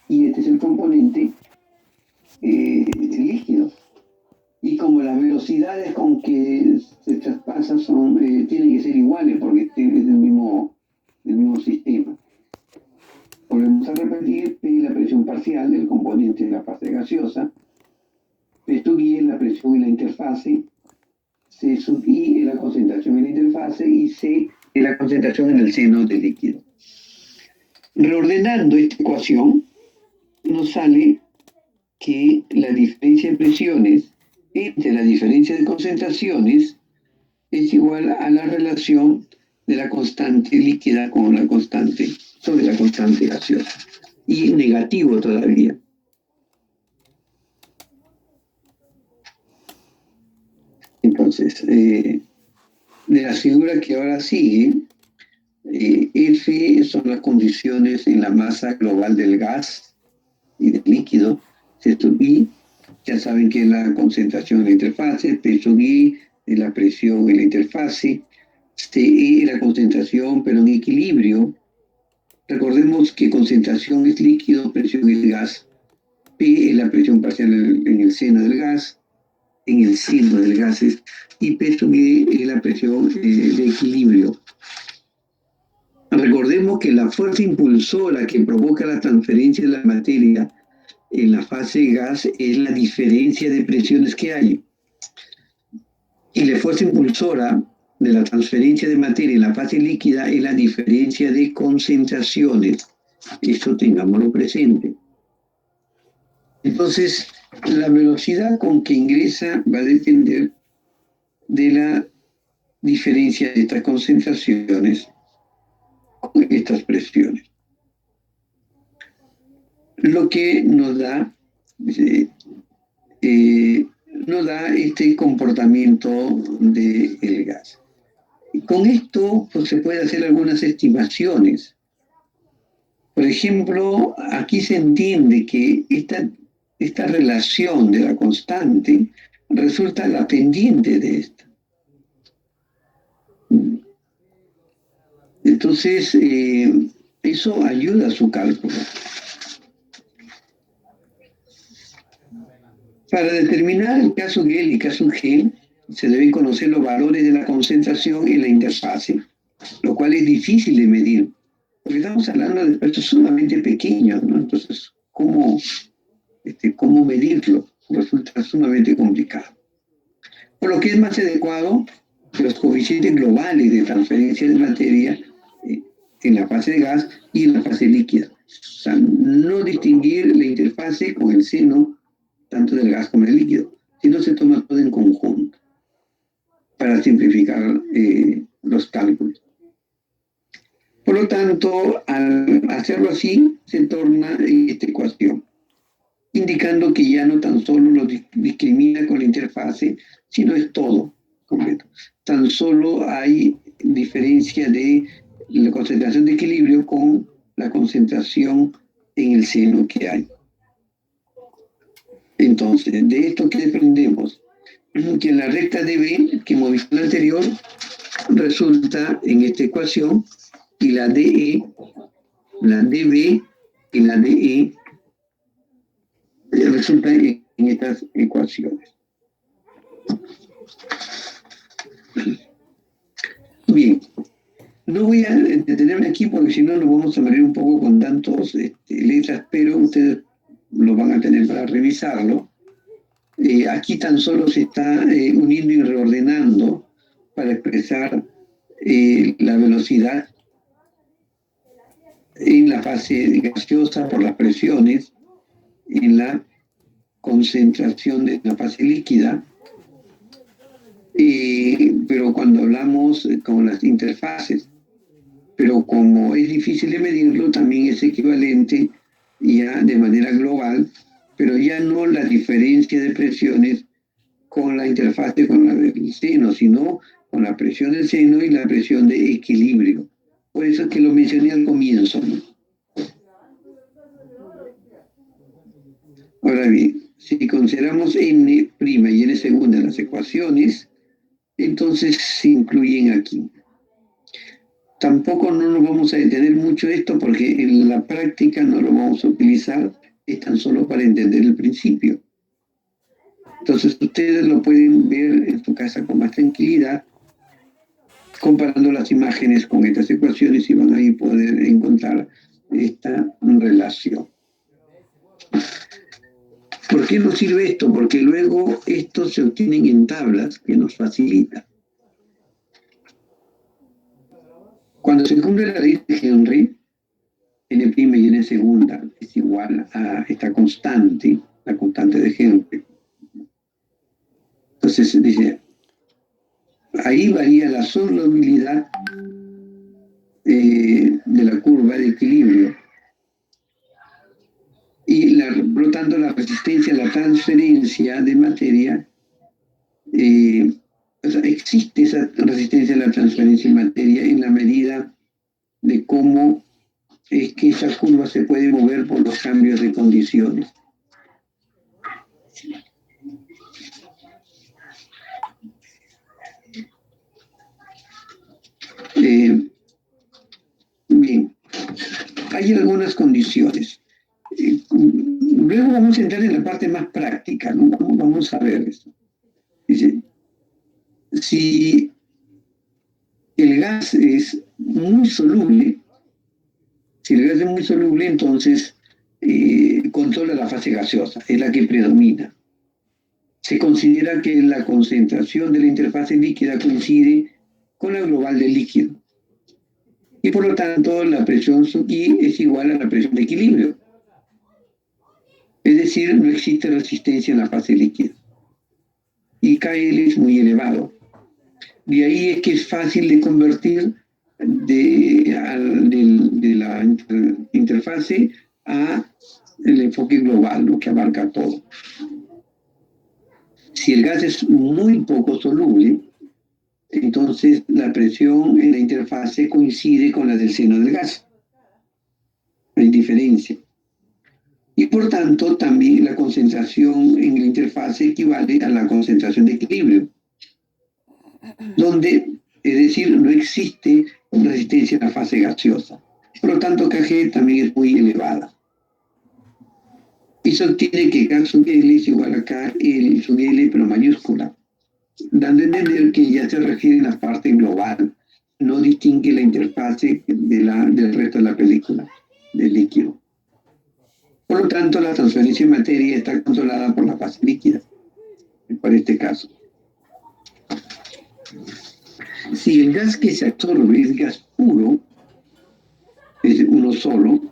y este es el componente líquido. Y como las velocidades con que se traspasa tienen que ser iguales porque es del mismo sistema. Volvemos a repetir, P es la presión parcial del componente de la fase gaseosa, P sub I es la presión en la interfase, C sub I es la concentración en la interfase y C es la concentración en el seno del líquido. Reordenando esta ecuación, nos sale que la diferencia de presiones entre la diferencia de concentraciones es igual a la relación de la constante líquida con la constante sobre la constante gaseosa. Y negativo todavía. Entonces, de la figura que ahora sigue, F son las condiciones en la masa global del gas y del líquido. C sub I, ya saben que es la concentración en la interfase. P sub I es la presión en la interfase. CE es la concentración, pero en equilibrio. Recordemos que concentración es líquido, presión es gas. P es la presión parcial en el seno del gas, en el seno del gas, y P sub I es la presión de equilibrio. Recordemos que la fuerza impulsora que provoca la transferencia de la materia en la fase gas es la diferencia de presiones que hay. Y la fuerza impulsora de la transferencia de materia en la fase líquida es la diferencia de concentraciones. Esto tengámoslo presente. Entonces, la velocidad con que ingresa va a depender de la diferencia de estas concentraciones con estas presiones. Lo que nos da este comportamiento del gas. Con esto pues, se puede hacer algunas estimaciones. Por ejemplo, aquí se entiende que esta relación de la constante resulta la pendiente de esta. Entonces, eso ayuda a su cálculo. Para determinar el caso G y el caso G, se deben conocer los valores de la concentración en la interfase, lo cual es difícil de medir, porque estamos hablando de espacios sumamente pequeños, ¿no? Entonces, ¿cómo medirlo? Resulta sumamente complicado. Por lo que es más adecuado los coeficientes globales de transferencia de materia en la fase de gas y en la fase líquida. O sea, no distinguir la interfase con el seno tanto del gas como del líquido, sino se toma todo en conjunto para simplificar los cálculos. Por lo tanto, al hacerlo así, se torna esta ecuación, indicando que ya no tan solo lo discrimina con la interfase, sino es todo completo. Tan solo hay diferencia de la concentración de equilibrio con la concentración en el seno que hay. Entonces, de esto que aprendemos, que la recta de B, que hemos visto en la anterior, resulta en esta ecuación, y la DE, la DB y la DE resulta en estas ecuaciones. Bien, no voy a detenerme aquí porque si no nos vamos a meter un poco con tantos letras, pero ustedes lo van a tener para revisarlo. Aquí tan solo se está uniendo y reordenando para expresar la velocidad en la fase gaseosa por las presiones, en la concentración de la fase líquida, pero cuando hablamos con las interfaces, pero como es difícil de medirlo, también es equivalente ya de manera global, pero ya no la diferencia de presiones con la interfase con la del seno, sino con la presión del seno y la presión de equilibrio. Por eso es que lo mencioné al comienzo, ¿no? Ahora bien, si consideramos n' y n segunda en las ecuaciones, entonces se incluyen aquí. Tampoco no nos vamos a detener mucho esto porque en la práctica no lo vamos a utilizar, es tan solo para entender el principio. Entonces ustedes lo pueden ver en su casa con más tranquilidad, comparando las imágenes con estas ecuaciones y van a poder encontrar esta relación. ¿Por qué nos sirve esto? Porque luego estos se obtienen en tablas que nos facilitan. Cuando se cumple la ley de Henry, n' y n segunda es igual a esta constante, la constante de Henry. Entonces dice, ahí varía la solubilidad de la curva de equilibrio y por lo tanto la resistencia a la transferencia de materia, o sea, existe esa resistencia a la transferencia de materia en la medida de cómo es que esa curva se puede mover por los cambios de condiciones. Bien, hay algunas condiciones. Luego vamos a entrar en la parte más práctica, ¿no? Vamos a ver esto. Dice, si el gas es muy soluble, entonces controla la fase gaseosa, es la que predomina. Se considera que la concentración de la interfase líquida coincide con la global del líquido. Y por lo tanto, la presión Suki es igual a la presión de equilibrio. Es decir, no existe resistencia en la fase líquida. Y KL es muy elevado. De ahí es que es fácil de convertir de la interfase a el enfoque global, lo que abarca todo. Si el gas es muy poco soluble, entonces la presión en la interfase coincide con la del seno del gas. Hay diferencia. Y por tanto, también la concentración en la interfase equivale a la concentración de equilibrio, donde, es decir, no existe resistencia en la fase gaseosa. Por lo tanto, KG también es muy elevada. Y se obtiene que K sub L es igual a KL sub L, pero mayúscula, dando a entender que ya se refiere a la parte global, no distingue la interfase del resto de la película, del líquido. Por lo tanto, la transferencia de materia está controlada por la fase líquida, para este caso. Si el gas que se absorbe es gas puro, es uno solo,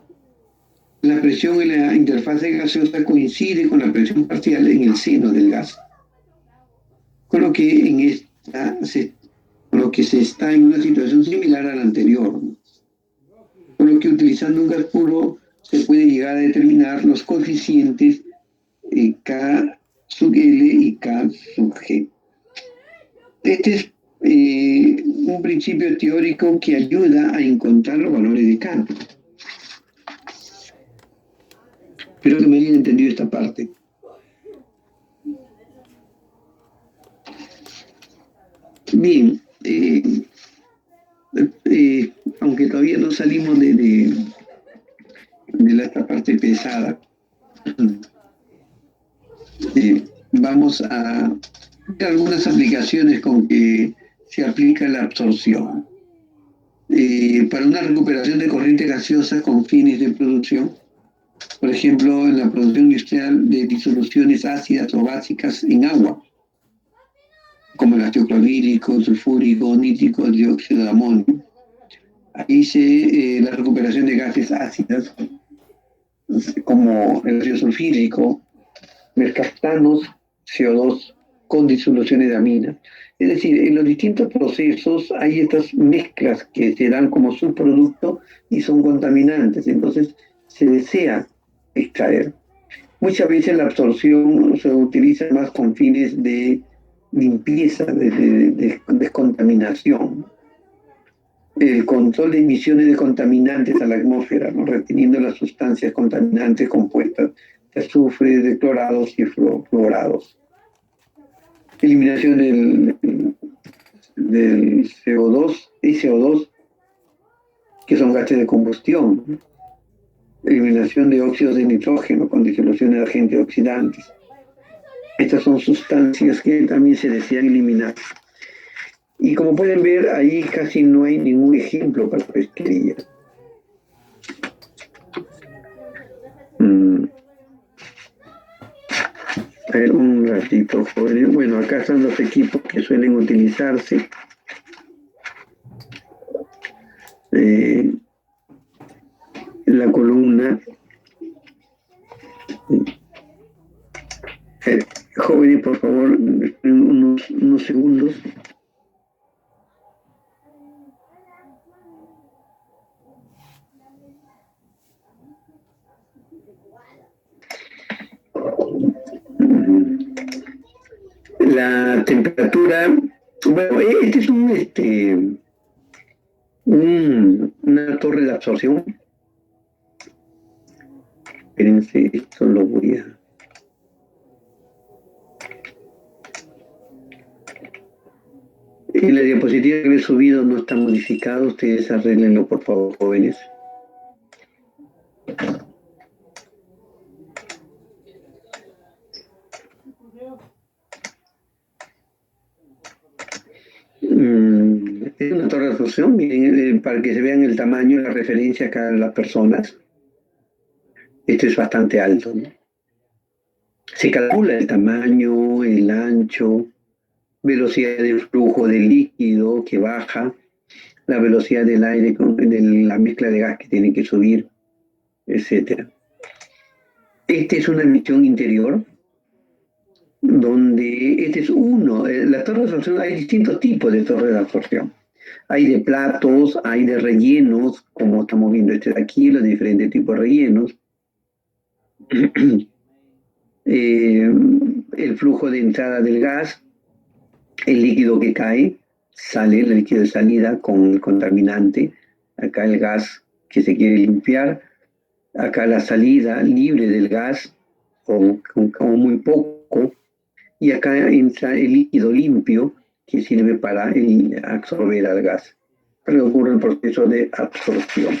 la presión en la interfase gaseosa coincide con la presión parcial en el seno del gas. Con lo que se está en una situación similar a la anterior. Con lo que utilizando un gas puro se puede llegar a determinar los coeficientes K sub L y K sub G. Este es un principio teórico que ayuda a encontrar los valores de K. Espero que me hayan entendido esta parte. Bien, aunque todavía no salimos de esta parte pesada, vamos a ver algunas aplicaciones con que se aplica la absorción. Para una recuperación de corriente gaseosa con fines de producción, por ejemplo, en la producción industrial de disoluciones ácidas o básicas en agua, como el ácido clorhídrico, sulfúrico, nítrico, dióxido de amonio. Ahí la recuperación de gases ácidas, como el ácido sulfídrico, mercaptanos, CO2, con disoluciones de amina. Es decir, en los distintos procesos hay estas mezclas que se dan como subproducto y son contaminantes, entonces se desea extraer. Muchas veces la absorción se utiliza más con fines de limpieza, de descontaminación. El control de emisiones de contaminantes a la atmósfera, ¿no? Reteniendo las sustancias contaminantes compuestas de azufre, de clorados y fluorados. Eliminación del CO2 y CO2 que son gases de combustión, ¿no? Eliminación de óxidos de nitrógeno con disolución de agentes oxidantes. Estas son sustancias que también se desean eliminar. Y como pueden ver, ahí casi no hay ningún ejemplo para la pesquería. A ver, un ratito, jóvenes. Bueno, acá están los equipos que suelen utilizarse. En la columna. Jóvenes, por favor, unos segundos. La temperatura, bueno, este es una torre de absorción. Espérense, esto lo voy a... La diapositiva que he subido no está modificada, ustedes arreglenlo por favor, jóvenes. Es una torre de absorción, miren, para que se vean el tamaño y la referencia a cada las personas. Este es bastante alto, ¿no? Se calcula el tamaño, el ancho, velocidad de flujo del líquido que baja, la velocidad del aire, de la mezcla de gas que tiene que subir, etc. Esta es una misión interior, donde este es uno. La torre de absorción, hay distintos tipos de torre de absorción. Hay de platos, hay de rellenos, como estamos viendo este de aquí, los diferentes tipos de rellenos. El flujo de entrada del gas, el líquido que cae, sale el líquido de salida con el contaminante, acá el gas que se quiere limpiar, acá la salida libre del gas o muy poco, y acá entra el líquido limpio que sirve para absorber al gas. Pero ocurre el proceso de absorción.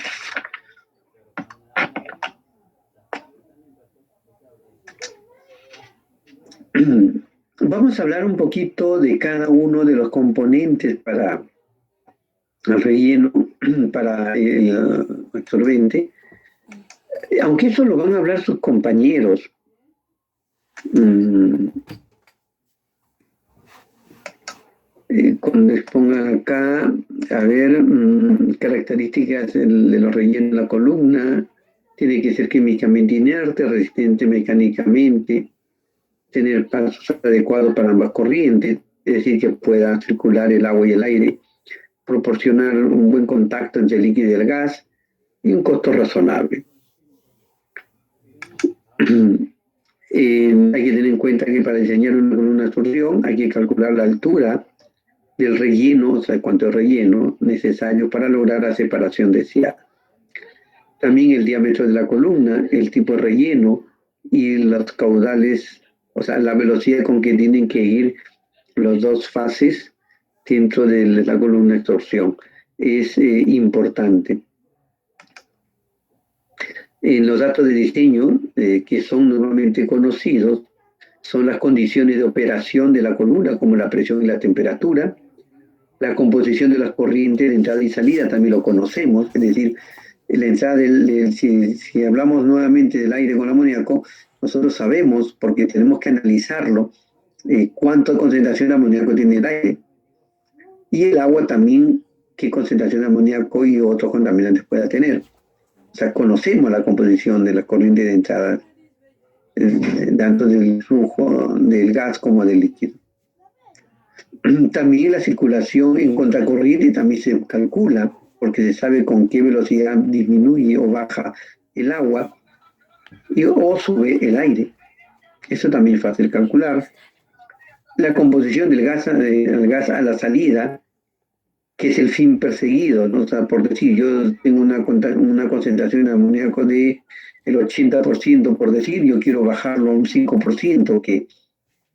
Vamos a hablar un poquito de cada uno de los componentes para el relleno, para el absorbente, aunque eso lo van a hablar sus compañeros. Cuando expongan acá, a ver, características de los rellenos de la columna, tiene que ser químicamente inerte, resistente mecánicamente, tener pasos adecuados para ambas corrientes, es decir, que pueda circular el agua y el aire, proporcionar un buen contacto entre el líquido y el gas y un costo razonable. Hay que tener en cuenta que para diseñar una columna de absorción hay que calcular la altura del relleno, o sea, cuánto es relleno necesario para lograr la separación deseada. También el diámetro de la columna, el tipo de relleno y los caudales, o sea, la velocidad con que tienen que ir las dos fases dentro de la columna de absorción es importante. En los datos de diseño, que son normalmente conocidos, son las condiciones de operación de la columna, como la presión y la temperatura, la composición de las corrientes de entrada y salida, también lo conocemos, es decir, la entrada si hablamos nuevamente del aire con amoníaco, nosotros sabemos, porque tenemos que analizarlo, cuánta concentración de amoníaco tiene el aire. Y el agua también, qué concentración de amoníaco y otros contaminantes pueda tener. O sea, conocemos la composición de la corriente de entrada, tanto del flujo del gas como del líquido. También la circulación en contracorriente también se calcula, porque se sabe con qué velocidad disminuye o baja el agua o sube el aire. Eso también es fácil calcular. La composición del gas a la salida, que es el fin perseguido, ¿no? O sea, por decir, yo tengo una concentración de amoníaco de el 80%, por decir, yo quiero bajarlo a un 5%, que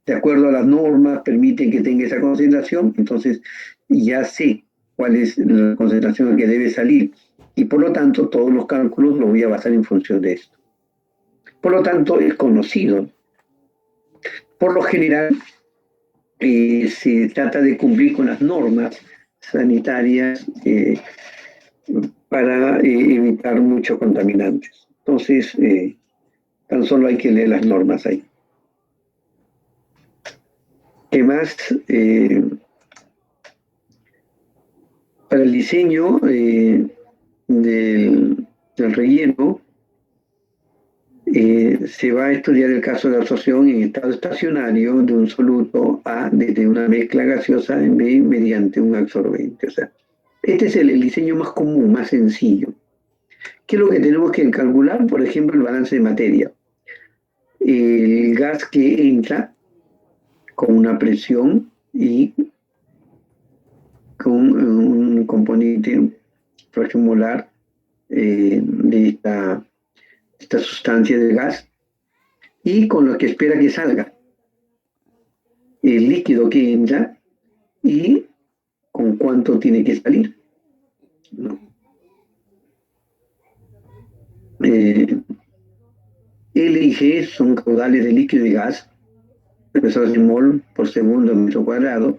de acuerdo a las normas permiten que tenga esa concentración, entonces ya sé cuál es la concentración que debe salir y por lo tanto todos los cálculos los voy a basar en función de esto. Por lo tanto, es conocido. Por lo general, se trata de cumplir con las normas sanitarias para evitar muchos contaminantes. Entonces, tan solo hay que leer las normas ahí. ¿Qué más? Para el diseño del relleno, se va a estudiar el caso de absorción en estado estacionario de un soluto A desde una mezcla gaseosa en B mediante un absorbente. O sea, este es el diseño más común, más sencillo. ¿Qué es lo que tenemos que calcular? Por ejemplo, el balance de materia. El gas que entra con una presión y con un componente fracción molar de esta sustancia del gas y con lo que espera que salga el líquido que entra y con cuánto tiene que salir, ¿no? L y G son caudales de líquido y gas, expresados en mol por segundo en metro cuadrado.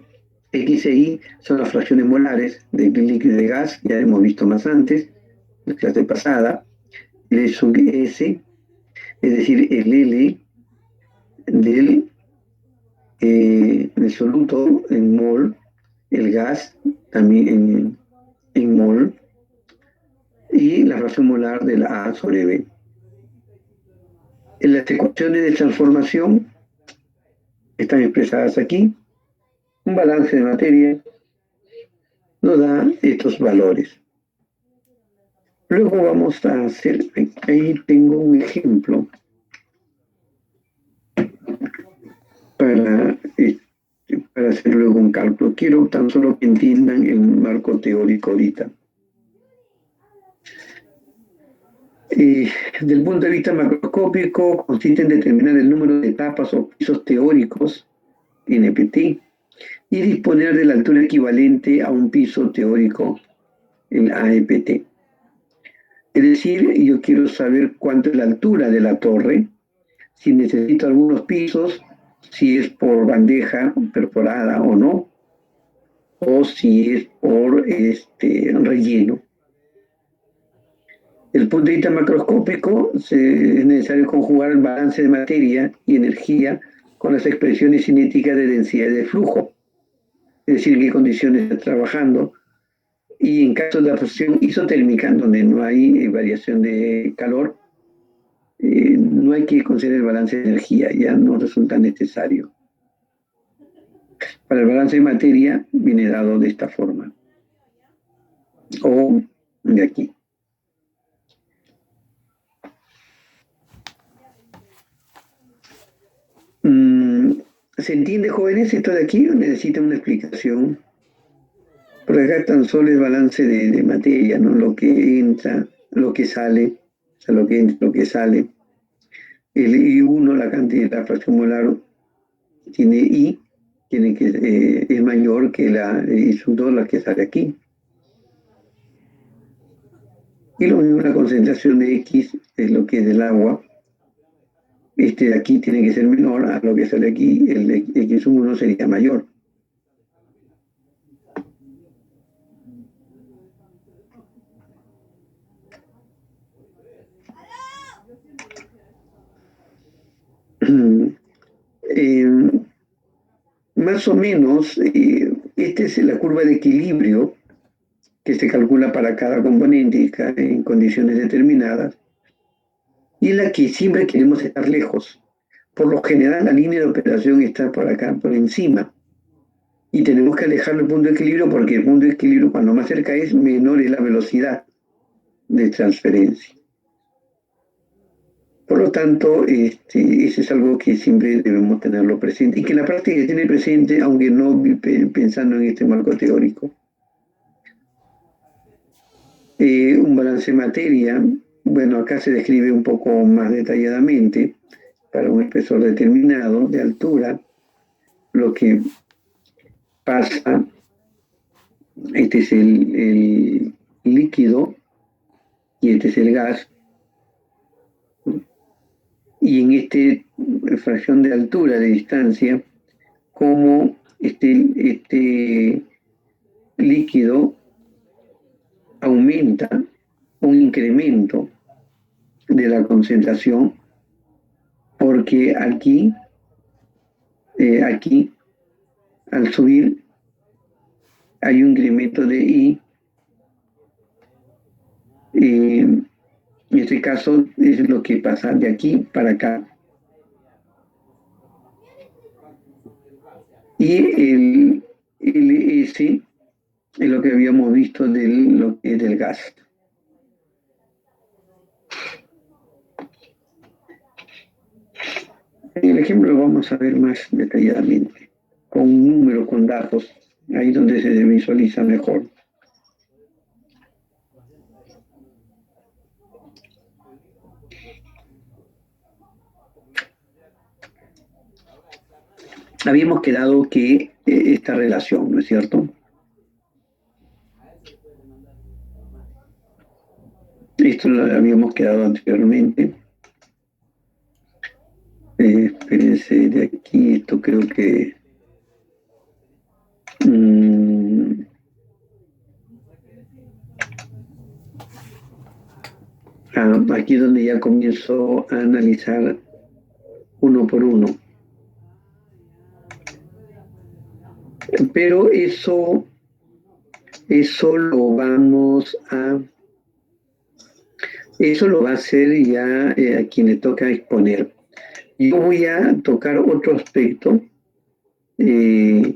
X e Y son las fracciones molares de líquido y de gas, ya hemos visto más antes, en la clase pasada. L sub S, es decir, el L del soluto en mol, el gas también en mol, y la fracción molar de la A sobre B. En las ecuaciones de transformación están expresadas aquí. Un balance de materia nos da estos valores. Luego vamos a hacer, ahí tengo un ejemplo para hacer luego un cálculo. Quiero tan solo que entiendan el marco teórico ahorita. Desde el punto de vista macroscópico, consiste en determinar el número de etapas o pisos teóricos, NPT, y disponer de la altura equivalente a un piso teórico, el AEPT. Es decir, yo quiero saber cuánto es la altura de la torre, si necesito algunos pisos, si es por bandeja perforada o no, o si es por relleno. Desde el punto de vista macroscópico, es necesario conjugar el balance de materia y energía con las expresiones cinéticas de densidad de flujo, es decir, en qué condiciones está trabajando, y en caso de absorción isotérmica, donde no hay variación de calor, no hay que considerar el balance de energía, ya no resulta necesario. Para el balance de materia viene dado de esta forma, o de aquí. ¿Se entiende, jóvenes, esto de aquí o necesita una explicación? Por acá tan solo el balance de materia, ¿no? Lo que entra, lo que sale, o sea, lo que entra, lo que sale. El I1, la cantidad, la fracción molar tiene I, es mayor que la I sub 2, la que sale aquí. Y lo mismo la concentración de X, es lo que es del agua. Este de aquí tiene que ser menor a lo que sale aquí, el de X sub 1 sería mayor. Más o menos, esta es la curva de equilibrio que se calcula para cada componente en condiciones determinadas, y en la que siempre queremos estar lejos. Por lo general, la línea de operación está por acá, por encima, y tenemos que alejar el punto de equilibrio porque el punto de equilibrio, cuando más cerca es, menor es la velocidad de transferencia. Por lo tanto, eso es algo que siempre debemos tenerlo presente y que en la práctica se tiene presente, aunque no pensando en este marco teórico. Un balance de materia, bueno, acá se describe un poco más detalladamente para un espesor determinado de altura, lo que pasa, este es el líquido y este es el gas, y en este fracción de altura, de distancia, cómo este líquido aumenta un incremento de la concentración, porque aquí al subir hay un incremento de I. En este caso es lo que pasa de aquí para acá. Y el LS es lo que habíamos visto del gas. En el ejemplo lo vamos a ver más detalladamente, con números, con datos, ahí donde se visualiza mejor. Habíamos quedado que esta relación, ¿no es cierto? Esto lo habíamos quedado anteriormente. Espérense, de aquí, esto creo que... aquí es donde ya comienzo a analizar uno por uno. Pero eso lo vamos a... Eso lo va a hacer ya a quien le toca exponer. Yo voy a tocar otro aspecto que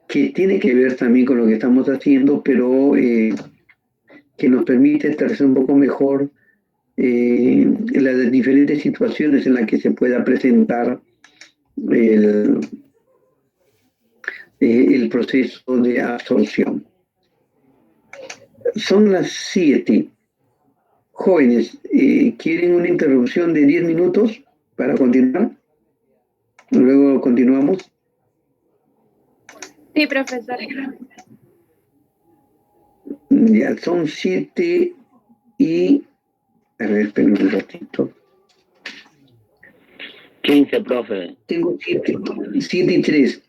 tiene que ver también con lo que estamos haciendo, pero que nos permite establecer un poco mejor las diferentes situaciones en las que se pueda presentar el proceso de absorción. Son las 7. Jóvenes, ¿quieren una interrupción de 10 minutos para continuar? Luego continuamos. Sí, profesor. Ya son 7 y... A ver, esperen un ratito. 15, profe. Tengo 7 y 3.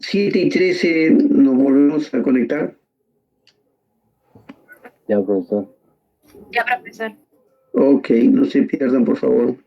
7 y 13 nos volvemos a conectar. Ya, profesor. Ya, profesor. Ok, no se pierdan, por favor.